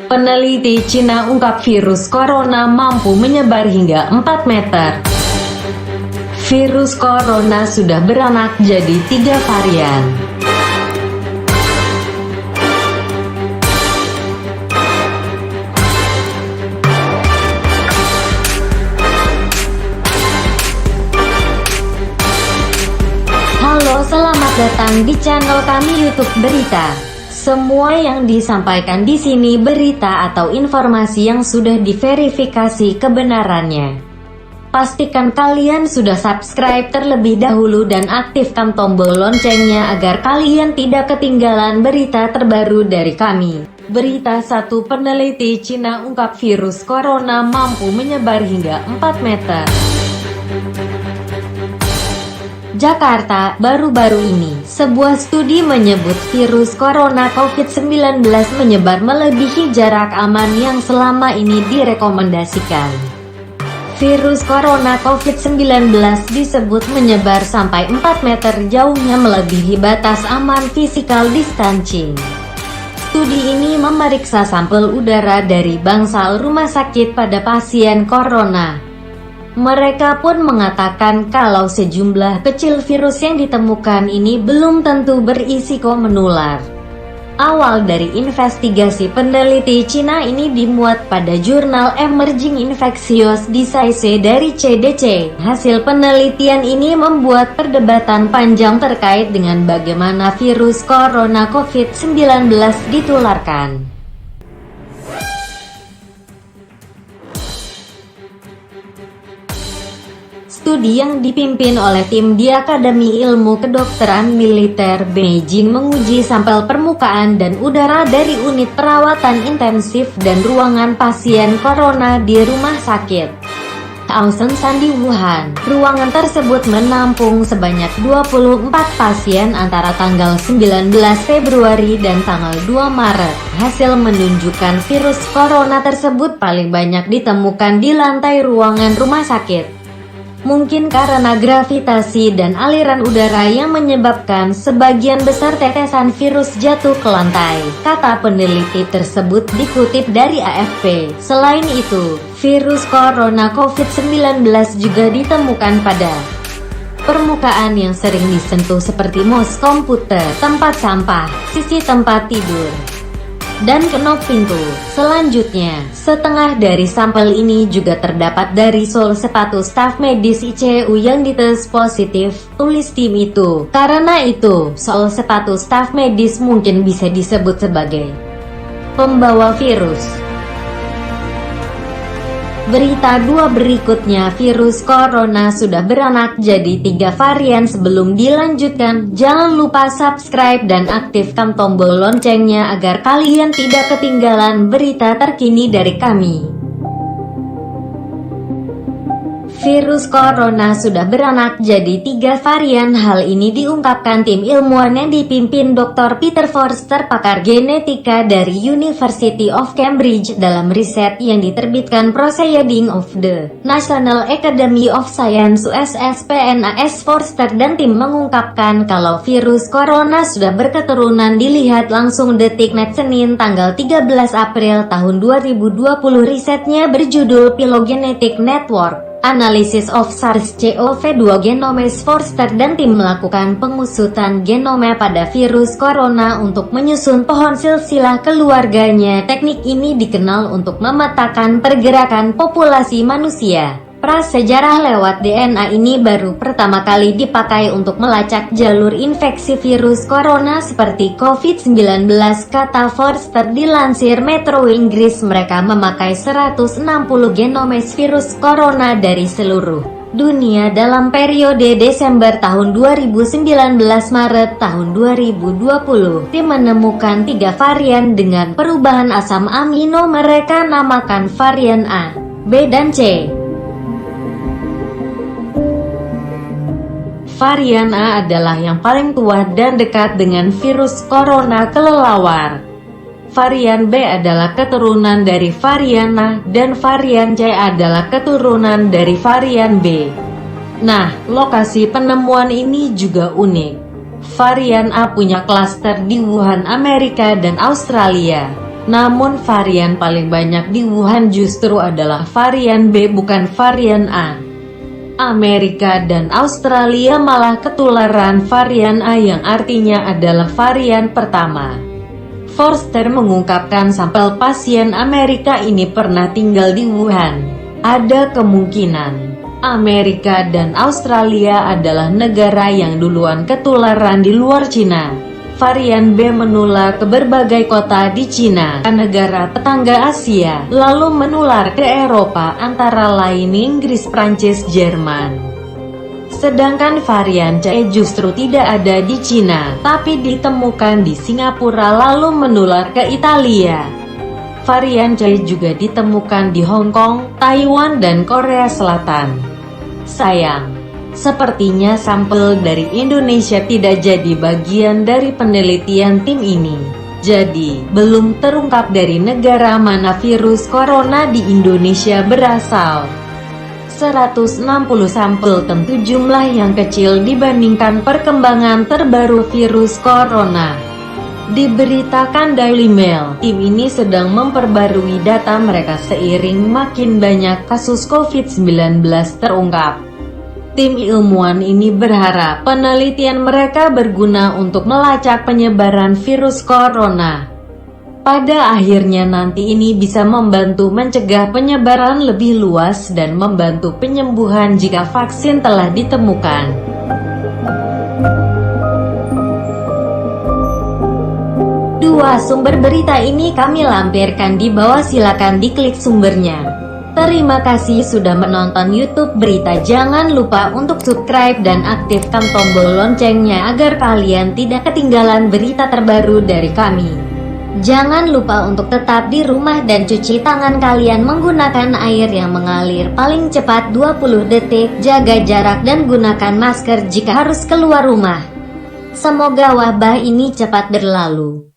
Peneliti Cina ungkap virus corona mampu menyebar hingga 4 meter. Virus corona sudah beranak jadi 3 varian. Halo, selamat datang di channel kami YouTube Berita. Semua yang disampaikan di sini berita atau informasi yang sudah diverifikasi kebenarannya. Pastikan kalian sudah subscribe terlebih dahulu dan aktifkan tombol loncengnya agar kalian tidak ketinggalan berita terbaru dari kami. Berita 1, peneliti Cina ungkap virus corona mampu menyebar hingga 4 meter. Jakarta, baru-baru ini, sebuah studi menyebut virus corona COVID-19 menyebar melebihi jarak aman yang selama ini direkomendasikan. Virus corona COVID-19 disebut menyebar sampai 4 meter jauhnya melebihi batas aman physical distancing. Studi ini memeriksa sampel udara dari bangsal rumah sakit pada pasien corona. Mereka pun mengatakan kalau sejumlah kecil virus yang ditemukan ini belum tentu berisiko menular. Awal dari investigasi peneliti Cina ini dimuat pada jurnal Emerging Infectious Diseases dari CDC. Hasil penelitian ini membuat perdebatan panjang terkait dengan bagaimana virus corona COVID-19 ditularkan. Studi yang dipimpin oleh tim di Akademi Ilmu Kedokteran Militer Beijing menguji sampel permukaan dan udara dari unit perawatan intensif dan ruangan pasien corona di rumah sakit Aosen di Wuhan. Ruangan tersebut menampung sebanyak 24 pasien antara tanggal 19 Februari dan tanggal 2 Maret. Hasil menunjukkan virus corona tersebut paling banyak ditemukan di lantai ruangan rumah sakit. Mungkin karena gravitasi dan aliran udara yang menyebabkan sebagian besar tetesan virus jatuh ke lantai, kata peneliti tersebut dikutip dari AFP. Selain itu, virus corona COVID-19 juga ditemukan pada permukaan yang sering disentuh seperti mouse komputer, tempat sampah, sisi tempat tidur, dan knop pintu. Selanjutnya, setengah dari sampel ini juga terdapat dari sol sepatu staf medis ICU yang dites positif, tulis tim itu. Karena itu, sol sepatu staf medis mungkin bisa disebut sebagai pembawa virus. Berita 2 berikutnya, virus corona sudah beranak jadi 3 varian. Sebelum dilanjutkan, jangan lupa subscribe dan aktifkan tombol loncengnya agar kalian tidak ketinggalan berita terkini dari kami. Virus corona sudah beranak jadi 3 varian. Hal ini diungkapkan tim ilmuwan yang dipimpin Dr. Peter Forster, pakar genetika dari University of Cambridge, dalam riset yang diterbitkan Proceedings of the National Academy of Sciences (USSPNAS). Forster dan tim mengungkapkan kalau virus corona sudah berketurunan dilihat langsung detiknet Senin tanggal 13 April tahun 2020. Risetnya berjudul Phylogenetic Network Analysis of SARS-CoV-2 Genomes. Forster dan tim melakukan pengusutan genoma pada virus corona untuk menyusun pohon silsilah keluarganya. Teknik ini dikenal untuk memetakan pergerakan populasi manusia. Prasejarah lewat DNA ini baru pertama kali dipakai untuk melacak jalur infeksi virus corona seperti COVID-19, kata Forster dilansir Metro Inggris. Mereka memakai 160 genomes virus corona dari seluruh dunia dalam periode Desember tahun 2019 Maret tahun 2020. Tim menemukan 3 varian dengan perubahan asam amino. Mereka namakan varian A, B, dan C. Varian A adalah yang paling tua dan dekat dengan virus corona kelelawar. Varian B adalah keturunan dari varian A, dan varian C adalah keturunan dari varian B. Nah, lokasi penemuan ini juga unik. Varian A punya klaster di Wuhan, Amerika dan Australia. Namun varian paling banyak di Wuhan justru adalah varian B, bukan varian A. Amerika dan Australia malah ketularan varian A yang artinya adalah varian pertama. Forster mengungkapkan sampel pasien Amerika ini pernah tinggal di Wuhan. Ada kemungkinan Amerika dan Australia adalah negara yang duluan ketularan di luar Cina. Varian B menular ke berbagai kota di Cina, negara tetangga Asia, lalu menular ke Eropa antara lain Inggris, Prancis, Jerman. Sedangkan varian C justru tidak ada di Cina, tapi ditemukan di Singapura lalu menular ke Italia. Varian C juga ditemukan di Hong Kong, Taiwan dan Korea Selatan. Sayang, sepertinya sampel dari Indonesia tidak jadi bagian dari penelitian tim ini. Jadi, belum terungkap dari negara mana virus corona di Indonesia berasal. 160 sampel tentu jumlah yang kecil dibandingkan perkembangan terbaru virus corona. Diberitakan Daily Mail, tim ini sedang memperbarui data mereka seiring makin banyak kasus COVID-19 terungkap. Tim ilmuwan ini berharap penelitian mereka berguna untuk melacak penyebaran virus corona. Pada akhirnya nanti ini bisa membantu mencegah penyebaran lebih luas dan membantu penyembuhan jika vaksin telah ditemukan. Dua sumber berita ini kami lampirkan di bawah, silakan diklik sumbernya. Terima kasih sudah menonton YouTube Berita. Jangan lupa untuk subscribe dan aktifkan tombol loncengnya agar kalian tidak ketinggalan berita terbaru dari kami. Jangan lupa untuk tetap di rumah dan cuci tangan kalian menggunakan air yang mengalir paling cepat 20 detik, jaga jarak dan gunakan masker jika harus keluar rumah. Semoga wabah ini cepat berlalu.